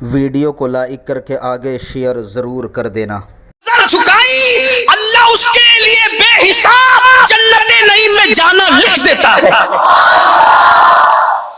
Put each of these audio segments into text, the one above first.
Video کو like کر کے آگے شیئر ضرور کر دینا۔ سر جھکائی اللہ اس کے لیے بے حساب جنت نعیم میں جانا لکھ دیتا ہے۔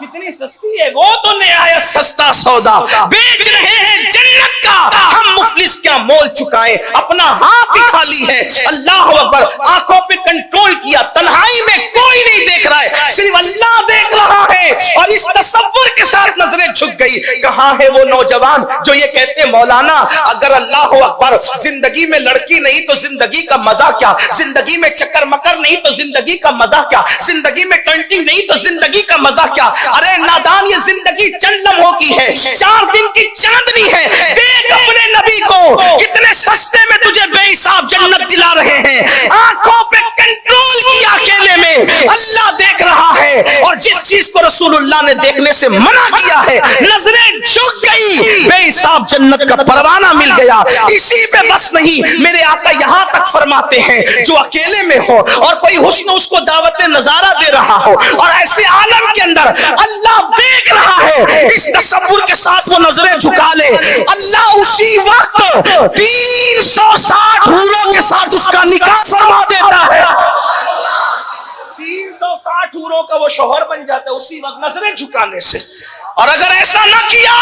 کتنی سستی ہے وہ تو نہایت سستا سودا، بیچ رہے ہیں جنت کا، ہم مفلس کیا مول چکائے، اپنا ہاتھ ہی خالی ہے۔ اللہ اکبر، آنکھوں پہ کنٹرول کیا، تنہائی میں کوئی نہیں دیکھ رہا ہے، صرف اللہ دیکھ رہا ہے، اور اس تصور کے ساتھ نظریں جھک گئی۔ کہاں ہے وہ نوجوان جو یہ کہتے مولانا اگر اللہ اکبر زندگی میں لڑکی نہیں تو زندگی کا مزہ کیا، زندگی میں چکر مکر نہیں تو زندگی کا مزہ کیا، زندگی میں ٹرنٹنگ نہیں تو زندگی کا مزہ کیا۔ ارے نادان، یہ زندگی چند لمحوں کی ہے، 4 دن کی چاندنی ہے۔ دیکھ اپنے نبی کو، کتنے سستے میں تجھے بے حساب جنت دلا رہے ہیں۔ آنکھوں پہ کنٹرول کیا، اکیلے میں اللہ دیکھ رہا ہے، اور جس چیز کو رسول اللہ نے دیکھنے سے منع کیا ہے نظریں جھک گئی، بے حساب جنت کا پروانہ مل گیا۔ اسی پہ بس نہیں، میرے آقا یہاں تک فرماتے ہیں جو اکیلے میں ہو اور کوئی حسن اس کو دعوت نظارہ دے رہا ہو، اور ایسے عالم کے اندر اللہ دیکھ رہا ہے، اس تصور کے ساتھ وہ نظریں جھکا لے، اللہ اسی وقت 360 حوروں کے ساتھ اس کا نکاح فرما دیتا ہے۔ 360 حوروں کا وہ شوہر بن جاتا ہے اسی وقت نظریں جھکانے سے۔ اور اگر ایسا نہ کیا،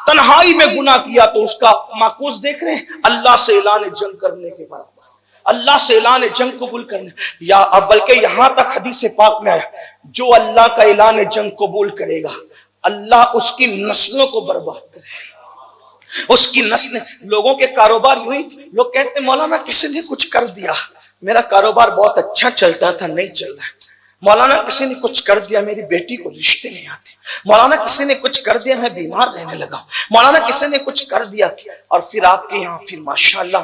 تنہائی میں گناہ کیا، تو اس کا معکوس دیکھ رہے ہیں، اللہ سے اعلان جنگ کرنے کے بعد، اللہ سے اعلان جنگ قبول کرنے، یا بلکہ یہاں تک حدیث پاک میں آیا جو اللہ کا اعلان جنگ قبول کرے گا اللہ اس کی نسلوں کو برباد کرے گا، اس کی نسلیں۔ لوگوں کے کاروبار یوں ہی، لوگ کہتے ہیں مولانا کسی نے کچھ کر دیا، میرا کاروبار بہت اچھا چلتا تھا نہیں چل رہا، مولانا کسی نے کچھ کر دیا، میری بیٹی کو رشتے نہیں آتے، مولانا کسی نے کچھ کر دیا، میں بیمار رہنے لگا، مولانا کسی نے کچھ کر دیا۔ اور پھر آپ کے یہاں پھر ماشاءاللہ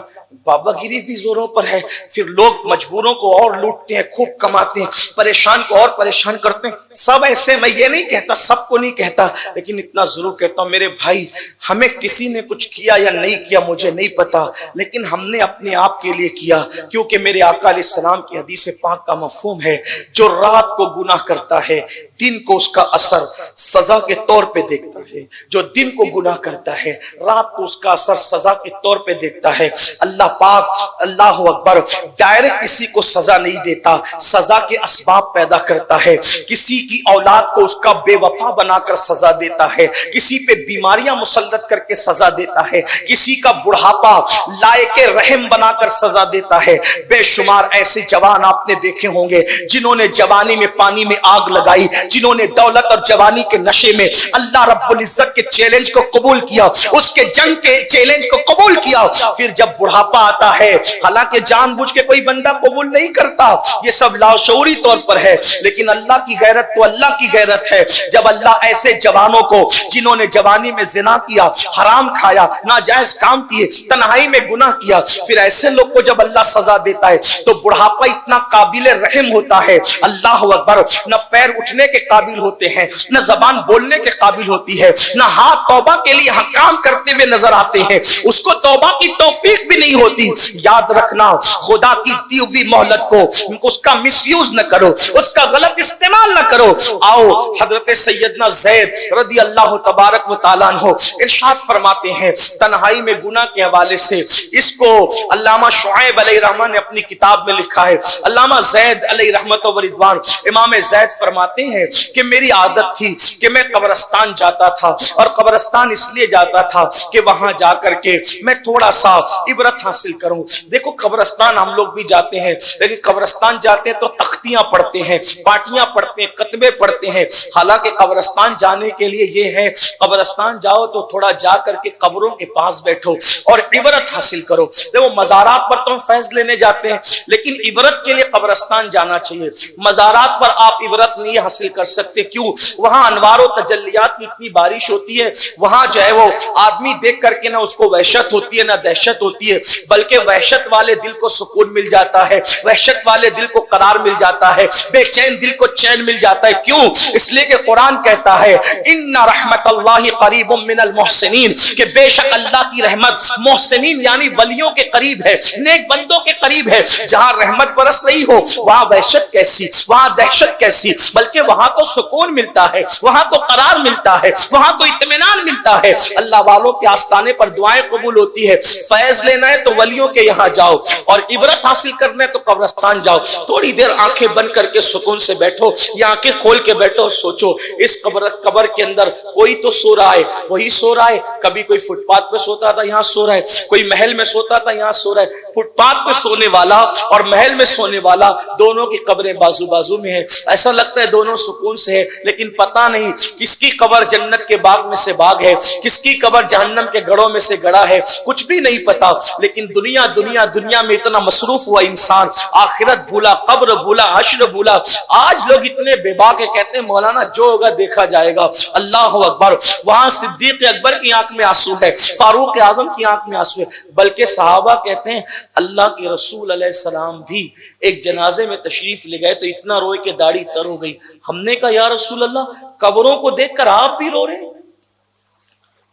بابا گیری بھی زوروں پر ہے، پھر لوگ مجبوروں کو اور لوٹتے ہیں، خوب کماتے ہیں، پریشان کو اور پریشان کرتے ہیں۔ سب ایسے، میں یہ نہیں کہتا، سب کو نہیں کہتا، لیکن اتنا ضرور کہتا ہوں میرے بھائی، ہمیں کسی نے کچھ کیا یا نہیں کیا مجھے نہیں پتا، لیکن ہم نے اپنے آپ کے لیے کیا، کیونکہ میرے آقا علیہ السلام کی حدیث پاک کا مفہوم ہے جو رات کو گناہ کرتا ہے دن کو اس کا اثر سزا کے طور پہ دیکھتا ہے، جو دن کو گناہ کرتا ہے رات کو اس کا اثر سزا کے طور پہ دیکھتا ہے۔ اللہ پاک اللہ اکبر ڈائریکٹ کسی کو سزا نہیں دیتا، سزا کے اسباب پیدا کرتا ہے، کسی کی اولاد کو اس کا بے وفا بنا کر سزا دیتا ہے، کسی پہ بیماریاں مسلط کر کے سزا دیتا ہے، کسی کا بڑھاپا لائق رحم بنا کر سزا دیتا ہے۔ بے شمار ایسے جوان آپ نے دیکھے ہوں گے جنہوں نے جوانی میں پانی میں آگ لگائی، جنہوں نے دولت اور جوانی کے نشے میں اللہ رب العزت کے چیلنج کو قبول کیا، اس کے جنگ کے چیلنج کو قبول کیا، پھر جب بڑھاپا آتا ہے، حالانکہ جان بوجھ کے کوئی بندہ قبول نہیں کرتا، یہ سب لاشعوری طور پر ہے، لیکن اللہ کی غیرت تو اللہ کی غیرت ہے۔ جب اللہ ایسے جوانوں کو جنہوں نے جوانی میں زنا کیا، حرام کھایا، ناجائز کام کیے، تنہائی میں گناہ کیا، پھر ایسے لوگ کو جب اللہ سزا دیتا ہے تو بڑھاپا اتنا قابل رحم ہوتا ہے، اللہ اکبر، نہ پیر اٹھنے کے قابل ہوتے ہیں، نہ زبان بولنے کے قابل ہوتی ہے، نہ ہاتھ توبہ کے لیے کام کرتے ہوئے نظر آتے ہیں، اس کو توبہ کی توفیق بھی نہیں ہوتی۔ یاد رکھنا، خدا کی دی ہوئی مہلت کو اس کا مس یوز نہ کرو، اس کا غلط استعمال نہ کرو۔ آؤ حضرت سیدنا زید رضی اللہ تبارک و تعالیٰ عنہ ارشاد فرماتے ہیں تنہائی میں گناہ کے حوالے سے، اس کو علامہ شعیب علیہ الرحمن نے اپنی کتاب میں لکھا ہے، علامہ زید علیہ رحمت و رضوان، امام زید فرماتے ہیں کہ میری عادت تھی کہ میں قبرستان جاتا تھا، اور قبرستان اس لیے جاتا تھا کہ وہاں جا کر کے میں تھوڑا سا عبرت حاصل کروں۔ دیکھو قبرستان ہم لوگ بھی جاتے ہیں، لیکن قبرستان جاتے ہیں تو تختیاں پڑھتے ہیں، پاٹیاں پڑھتے ہیں، کتبے پڑھتے ہیں، حالانکہ قبرستان جانے کے لیے یہ ہے قبرستان جاؤ تو تھوڑا جا کر کے قبروں کے پاس بیٹھو اور عبرت حاصل کرو۔ دیکھو مزارات پر تو ہم فیض لینے جاتے ہیں، لیکن عبرت کے لیے قبرستان جانا چاہیے۔ مزارات پر آپ عبرت نہیں حاصل کر سکتے، کیوں؟ وہاں انوار و تجلیات کی اتنی بارش ہوتی ہے، وہاں جو ہے وہ آدمی دیکھ کر کے نہ اس کو وحشت ہوتی ہے نہ دہشت ہوتی ہے، بلکہ وحشت والے دل کو سکون مل جاتا ہے، وحشت والے دل کو قرار مل جاتا ہے، بے چین دل کو چین مل جاتا ہے۔ کیوں؟ اس لیے کہ قرآن کہتا ہے ان رحمت اللہ قریب من المحسنین، کہ بے شک اللہ کی رحمت محسنین یعنی ولیوں کے قریب ہے، نیک بندوں کے قریب ہے۔ جہاں رحمت برس رہی ہو وہاں وحشت کیسی، وہاں دہشت کیسی، بلکہ وہاں وہاں تو سکون ملتا ہے، وہاں تو قرار ملتا ہے، وہاں تو اطمینان ملتا ہے۔ اللہ والوں کے آستانے پر دعائیں قبول ہوتی ہے۔ فیض لینا ہے تو ولیوں کے یہاں جاؤ، اور عبرت حاصل کرنا ہے تو قبرستان جاؤ۔ تھوڑی دیر آنکھیں بند کر کے سکون سے بیٹھو، یا آنکھیں کھول کے بیٹھو اور سوچو اس قبر کے اندر کوئی تو سو رہا ہے، وہی سو رہا ہے۔ کبھی کوئی فٹ پاتھ پہ سوتا تھا، یہاں سو رہا ہے، کوئی محل میں سوتا تھا، یہاں سو رہا ہے۔ فٹ پاتھ پہ سونے والا اور محل میں سونے والا دونوں کی قبریں بازو بازو میں ہے، ایسا لگتا ہے دونوں سکون سے ہے، لیکن پتہ نہیں کس کی قبر جنت کے باغ میں سے باغ ہے، کس کی قبر جہنم کے گڑھوں میں سے گڑھا ہے، کچھ بھی نہیں پتا۔ لیکن دنیا دنیا دنیا میں اتنا مصروف ہوا انسان، آخرت بھولا، قبر بھولا، حشر بھولا۔ آج لوگ اتنے بے باک ہے، کہتے ہیں مولانا جو ہوگا دیکھا جائے گا۔ اللہ اکبر، وہاں صدیق اکبر کی آنکھ میں آنسو ہے، فاروق اعظم کی آنکھ میں آنسو ہے، بلکہ صحابہ کہتے ہیں اللہ کے رسول علیہ السلام بھی ایک جنازے میں تشریف لے گئے تو اتنا روئے کہ داڑھی تر ہو گئی۔ ہم نے کہا یا رسول اللہ، قبروں کو دیکھ کر آپ بھی رو رہے ہیں؟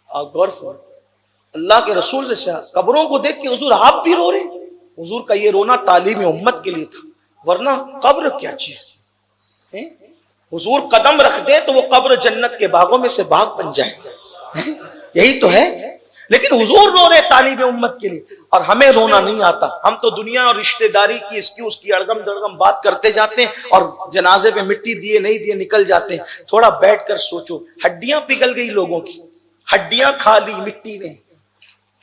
آپ غور فرمائیں، اللہ کے رسول سے قبروں کو دیکھ کے حضور آپ بھی رو رہے ہیں؟ حضور کا یہ رونا تعلیم امت کے لیے تھا، ورنہ قبر کیا چیز ہے؟ حضور قدم رکھ دے تو وہ قبر جنت کے باغوں میں سے باغ بن جائے، یہی تو ہے۔ لیکن حضور رو رہے تعلیم امت کے لیے، اور ہمیں رونا نہیں آتا۔ ہم تو دنیا اور رشتہ داری کی اس کی اڑگم دڑگم بات کرتے جاتے ہیں، اور جنازے پہ مٹی دیے نہیں دیے نکل جاتے ہیں۔ تھوڑا بیٹھ کر سوچو، ہڈیاں پگھل گئی لوگوں کی، ہڈیاں کھا لی مٹی نے۔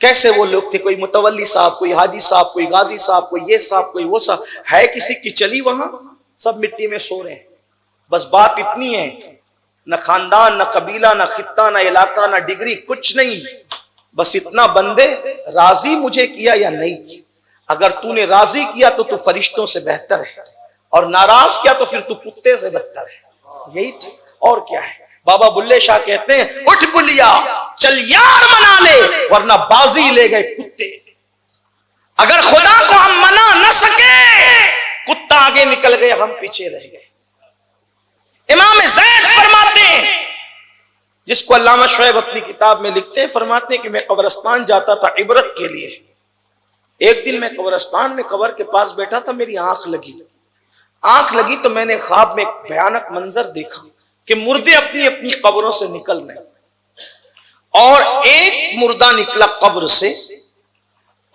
کیسے وہ لوگ تھے، کوئی متولی صاحب، کوئی حاجی صاحب، کوئی غازی صاحب، کوئی یہ صاحب، کوئی وہ صاحب، ہے کسی کی چلی وہاں؟ سب مٹی میں سو رہے ہیں۔ بس بات اتنی ہے، نہ خاندان، نہ قبیلہ، نہ خطہ، نہ علاقہ، نہ ڈگری، کچھ نہیں، بس اتنا بندے راضی مجھے کیا یا نہیں۔ اگر تو نے راضی کیا تو فرشتوں سے بہتر ہے، اور ناراض کیا تو پھر تو کتے سے بدتر ہے، یہی تھا، اور کیا ہے۔ بابا بلے شاہ کہتے ہیں اٹھ بلیا چل یار منا لے، ورنہ بازی لے گئے کتے۔ اگر خدا کو ہم منا نہ سکے، کتا آگے نکل گئے، ہم پیچھے رہ گئے۔ امام زید فرماتے ہیں، جس کو علامہ شعیب اپنی کتاب میں لکھتے ہیں، فرماتے ہیں کہ میں قبرستان جاتا تھا عبرت کے لیے۔ ایک دن میں قبرستان میں قبر کے پاس بیٹھا تھا، میری آنکھ لگی تو میں نے خواب میں ایک بھیانک منظر دیکھا کہ مردے اپنی اپنی قبروں سے نکل رہے، اور ایک مردہ نکلا قبر سے،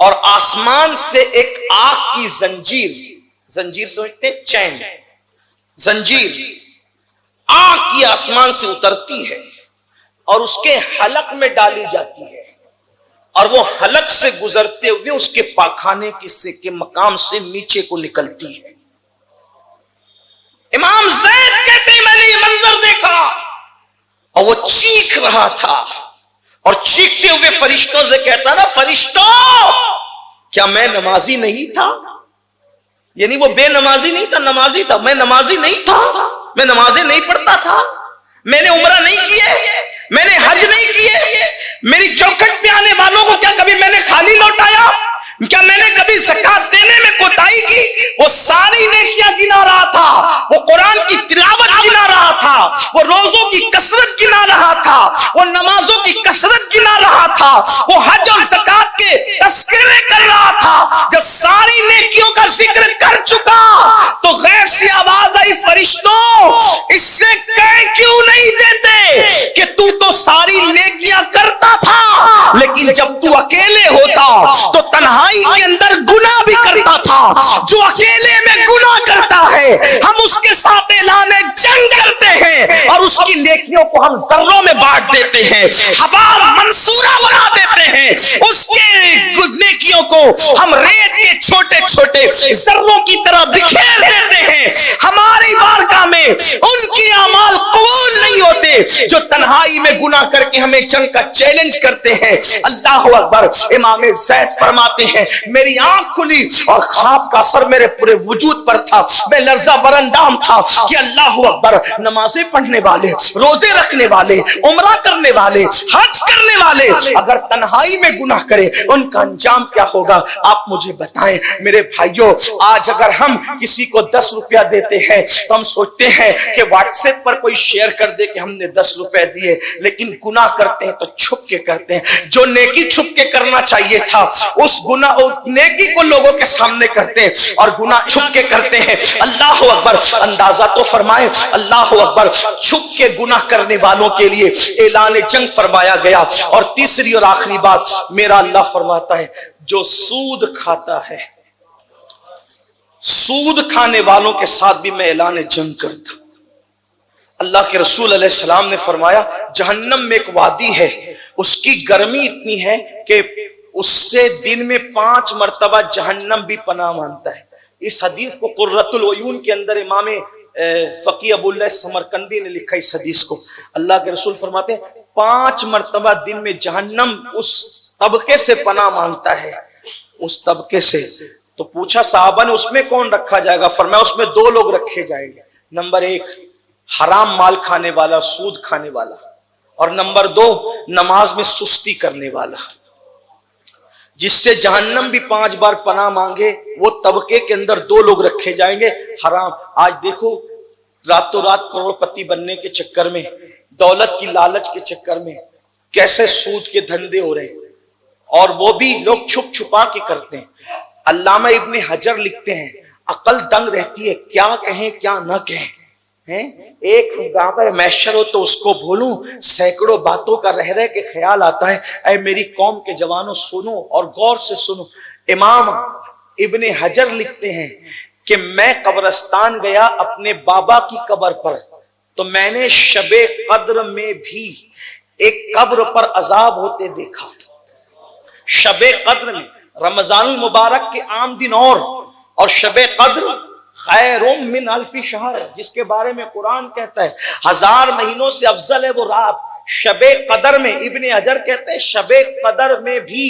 اور آسمان سے ایک آگ کی زنجیر سمجھتے ہیں، چین، زنجیر آگ کی آسمان سے اترتی ہے اور اس کے حلق میں ڈالی جاتی ہے، اور وہ حلق سے گزرتے ہوئے اس کے پاخانے کے مقام سے نیچے کو نکلتی ہے۔ امام زید کہتے ہیں میں نے یہ منظر دیکھا، اور وہ چیخ رہا تھا، اور چیختے ہوئے فرشتوں سے کہتا تھا، فرشتوں کیا میں نمازی نہیں تھا؟ یعنی وہ بے نمازی نہیں تھا، نمازی تھا۔ میں نمازی نہیں تھا، میں نمازیں نہیں پڑھتا تھا، میں نے عمرہ نہیں کیے، میں نے حج نہیں کیے، میری چوکھٹ پہ آنے والوں کو کیا کبھی میں نے خالی لوٹایا؟ کیا میں نے کبھی زکات دینے میں کوتاہی کی؟ وہ ساری نیکیاں گنا رہا تھا، وہ قرآن کی تلاوت گنا رہا تھا، وہ روزوں کی کثرت گنا رہا تھا، وہ نمازوں کی کثرت گنا رہا تھا، وہ حج اور زکات کے تذکرے کر رہا تھا۔ جب ساری نیکیوں کا ذکر کر چکا تو غیب سے آواز آئی، فرشتوں اس سے کہہ کیوں نہیں دیتے کہ تو ساری نیکیاں کرتا تھا، لیکن جب تو اکیلے ہوتا تو تنہائی کے اندر گناہ بھی کرتا تھا۔ جو اکیلے میں گناہ کرتا ہے ہم اس کے ساتھ اعلان جنگ کرتے ہیں، اور اس کی نیکیوں کو ہم ذروں میں بانٹ دیتے ہیں، حباب منصورہ بنا دیتے ہیں، اس کے نیکیوں کو ہم ریت کے چھوٹے چھوٹے ذروں کی طرح بکھیر دیتے ہیں۔ ہماری بارگاہ میں ان کی اعمال قبول نہیں ہوتے جو تنہائی میں گناہ کر کے ہمیں جنگ کا چیلنج کرتے ہیں۔ اللہ اکبر۔ امام زید فرماتے ہیں میری آنکھ کھلی اور خواب کا اثر میرے پورے وجود پر تھا، میں لرزہ برندام تھا کہ اللہ اکبر، نمازیں پڑھنے والے، روزے رکھنے والے، عمرہ کرنے والے، حج کرنے والے اگر تنہائی میں گناہ کرے ان کا انجام کیا ہوگا آپ مجھے بتائیں میرے بھائیوں. آج اگر ہم کسی کو 10 روپیہ دیتے ہیں تو ہم سوچتے ہیں کہ واٹس ایپ پر کوئی شیئر کر دے کہ ہم نے 10 روپے دیے, لیکن گناہ کرتے ہیں تو چھپ کے کرتے ہیں. جو نیکی چھپ کے کرنا چاہیے تھا اس گناہ نیکی کو لوگوں کے سامنے کرتے ہیں اور گناہ چھپ کے کرتے ہیں. اللہ اکبر. اندازہ تو فرمائے اللہ اکبر. چھپ کے گناہ کرنے والوں کے لیے اعلان جنگ فرمایا گیا. اور تیسری اور آخری بات میرا اللہ فرماتا ہے جو سود کھاتا ہے, سود کھانے والوں کے ساتھ بھی میں اعلان جنگ کرتا. اللہ کے رسول علیہ السلام نے فرمایا جہنم میں ایک وادی ہے, اس کی گرمی اتنی ہے کہ اس سے دن میں 5 مرتبہ جہنم بھی پناہ مانگتا ہے. اس حدیث کو قرۃ العیون کے اندر امام فقی ابو اللہ سمرقندی نے لکھا اس حدیث کو. اللہ کے رسول فرماتے ہیں 5 مرتبہ دن میں جہنم اس طبقے سے پناہ مانگتا ہے, اس طبقے سے. تو پوچھا صحابہ نے اس میں کون رکھا جائے گا؟ فرمایا اس میں 2 لوگ رکھے جائیں گے. نمبر 1 حرام مال کھانے والا, سود کھانے والا, اور نمبر 2 نماز میں سستی کرنے والا. جس سے جہنم بھی 5 بار پناہ مانگے وہ طبقے کے اندر 2 لوگ رکھے جائیں گے. حرام. آج دیکھو راتوں رات کروڑ پتی بننے کے چکر میں, دولت کی لالچ کے چکر میں کیسے سود کے دھندے ہو رہے ہیں, اور وہ بھی لوگ چھپ چھپا کے کرتے ہیں. علامہ ابن حجر لکھتے ہیں عقل دنگ رہتی ہے, کیا کہیں کیا نہ کہیں. ایک گاہ محشر ہو تو اس کو بھولوں, سینکڑوں باتوں کا رہ رہ کے خیال آتا ہے. اے میری قوم کے جوانوں سنو اور غور سے سنو. امام ابن حجر لکھتے ہیں کہ میں قبرستان گیا اپنے بابا کی قبر پر, تو میں نے شب قدر میں بھی ایک قبر پر عذاب ہوتے دیکھا. شب قدر میں رمضان المبارک کے عام دن اور شب قدر خیر من الف شہر, جس کے بارے میں قرآن کہتا ہے 1000 مہینوں سے افضل ہے وہ رات. شب قدر میں ابن حجر کہتے ہیں شب قدر میں بھی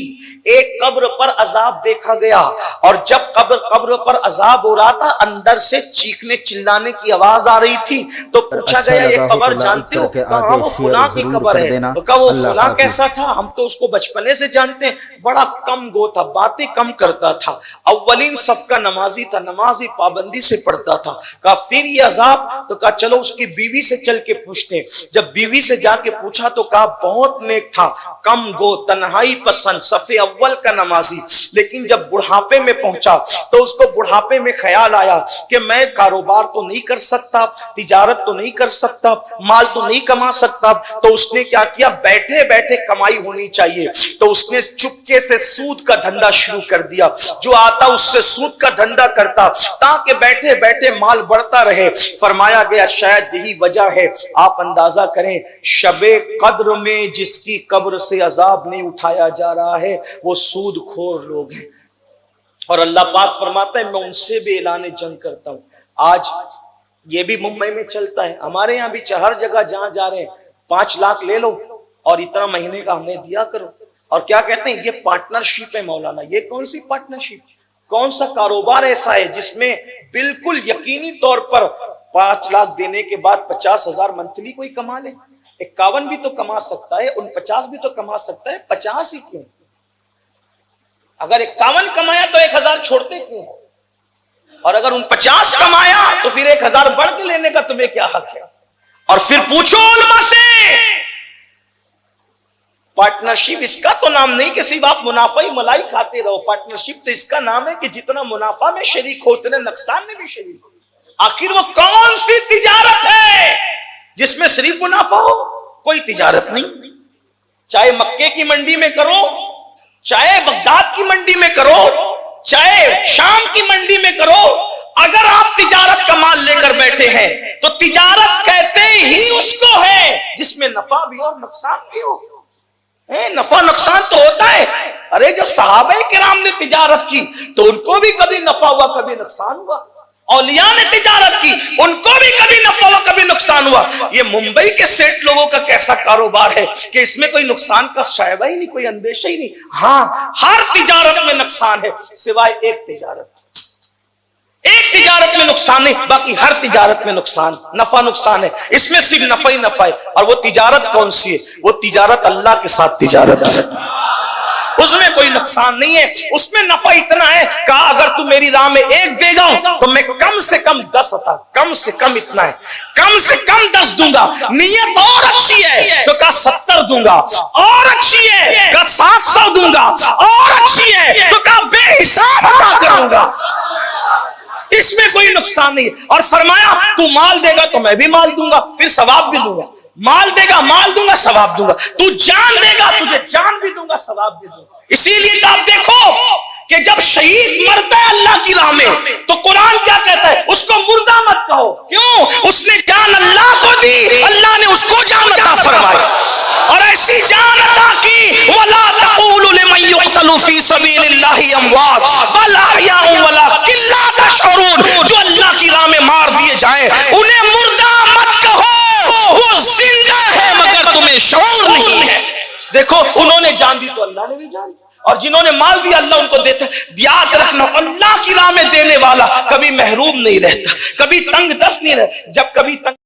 ایک قبر پر عذاب دیکھا گیا, اور جب قبر پر عذاب ہو رہا تھا اندر سے چیخنے چلانے کی آواز آ رہی تھی. تو پوچھا گیا یہ قبر جانتے ہو؟ کہا وہ فلاں کی قبر ہے. کہا وہ فلاں کیسا تھا؟ ہم تو اس کو بچپنے سے جانتے ہیں, بڑا کم گو تھا, باتیں کم کرتا تھا, اولین صف کا نمازی تھا, نمازی پابندی سے پڑھتا تھا. کہا پھر یہ عذاب؟ تو کہا چلو اس کی بیوی سے چل کے پوچھتے ہیں. جب بیوی سے جا کے پوچھا تو کہا بہت نیک تھا, کم گو, تنہائی پسند, صف اول کا نمازی. لیکن جب بڑھاپے میں پہنچا تو اس کو بڑھاپے میں خیال آیا کہ میں کاروبار تو نہیں کر سکتا, تجارت تو نہیں کر سکتا, مال تو نہیں کما سکتا. تو اس نے کیا کیا, بیٹھے بیٹھے کمائی ہونی چاہیے, تو اس نے چپکے سے سود کا دھندا شروع کر دیا. جو آتا اس سے سود کا دھندا کرتا تاکہ بیٹھے بیٹھے مال بڑھتا رہے. فرمایا گیا شاید یہی وجہ ہے. آپ اندازہ کریں شب قدر میں جس کی قبر سے عذاب نہیں اٹھایا جا رہا ہے وہ سود خور لوگ ہیں. اور اللہ پاک فرماتا ہے میں ان سے بھی اعلان جنگ کرتا ہوں. آج یہ بھی ممبئی میں چلتا ہے, ہمارے یہاں بھی ہر جگہ جہاں جا رہے ہیں 5 لاکھ لے لو اور اتنا مہینے کا ہمیں دیا کرو. اور کیا کہتے ہیں یہ پارٹنرشپ ہے. مولانا یہ کون سی پارٹنرشپ, کون سا کاروبار ایسا ہے جس میں بالکل یقینی طور پر 5 لاکھ دینے کے بعد 50,000 منتھلی کوئی کما لے؟ 51 بھی تو کما سکتا ہے, 49 بھی تو کما سکتا ہے, 50 ہی کیوں؟ اگر 51 کمایا تو 1000 چھوڑتے کیوں؟ اور اگر 49 کمایا تو پھر 1000 بڑھ کے لینے کا تمہیں کیا حق ہے؟ اور پھر پوچھو علماء سے, پارٹنرشپ اس کا تو نام نہیں کہ صرف آپ منافع ہی ملائی کھاتے رہو. پارٹنرشپ تو اس کا نام ہے کہ جتنا منافع میں شریک ہو اتنے نقصان میں بھی شریک ہو. آخر وہ کون سی تجارت ہے جس میں صرف منافع ہو؟ کوئی تجارت نہیں. چاہے مکے کی منڈی میں کرو, چاہے بغداد کی منڈی میں کرو, چاہے شام کی منڈی میں کرو, اگر آپ تجارت کا مال لے کر بیٹھے ہیں تو تجارت کہتے ہی اس کو ہے جس میں نفع بھی اور نقصان بھی ہو. نفع نقصان تو ہوتا ہے. ارے جب صحابہ کرام نے تجارت کی تو ان کو بھی کبھی نفع ہوا کبھی نقصان ہوا. اولیاء نے تجارت کی ان کو بھی کبھی نفع ہوا کبھی نقصان ہوا. یہ ممبئی کے سیٹ لوگوں کا کیسا کاروبار ہے کہ اس میں کوئی نقصان کا شائبہ ہی نہیں, کوئی اندیشہ ہی نہیں. ہاں ہر تجارت میں نقصان ہے سوائے ایک تجارت. ایک تجارت میں نقصان نہیں, باقی ہر تجارت میں نقصان, نفع نقصان ہے. اس میں صرف نفع ہی نفع ہے. اور وہ تجارت کون سی ہے؟ وہ تجارت اللہ کے ساتھ تجارت ہے. اس میں کوئی نقصان نہیں ہے، اس میں نفع اتنا ہے، کہا اگر تو میری راہ میں 1 دے گا تو میں کم سے کم 10 عطا، کم سے کم اتنا ہے، کم سے کم 10 دوں گا۔ نیت اور اچھی ہے تو کہا 70 دوں گا، اور اچھی ہے کہا 700 دوں گا، اور اچھی ہے تو کہا بے حساب عطا کروں گا۔ اس میں کوئی نقصان نہیں۔ اور فرمایا تو مال دے گا تو میں بھی مال دوں گا، پھر ثواب بھی دوں گا، مال دے گا مال دوں گا، ثواب دوں گا، تو جان دے گا تجھے جان بھی دوں گا، ثواب بھی دوں گا۔ اسی لیے تو آپ دیکھو کہ جب شہید مرتا ہے اللہ کی راہ میں تو قرآن کیا کہتا ہے؟ اس کو مردہ مت کہو، کیوں؟ اس نے جان اللہ کو دی، اللہ نے اس کو جان عطا فرمائی، اور ایسی جان عطا کی وَلَا تَقُولُوا لِمَن يُقْتَلُ فِي سَبِيلِ اللَّهِ أَمْوَاتٌ بَلْ أَحْيَاءٌ وَلَٰكِن لَّا تَشْعُرُونَ۔ جو اللہ کی راہ میں مار دیے جائیں انہیں مردہ مت کہو، وہ زندہ ہے مگر تمہیں شعور نہیں ہے۔ دیکھو انہوں نے جان دی تو اللہ نے بھی جان دی، اور جنہوں نے مال دیا اللہ ان کو دیتا ہے۔ یاد رکھنا اللہ کی راہ میں دینے والا کبھی محروم نہیں رہتا، کبھی تنگ دست نہیں رہتا۔ جب کبھی تنگ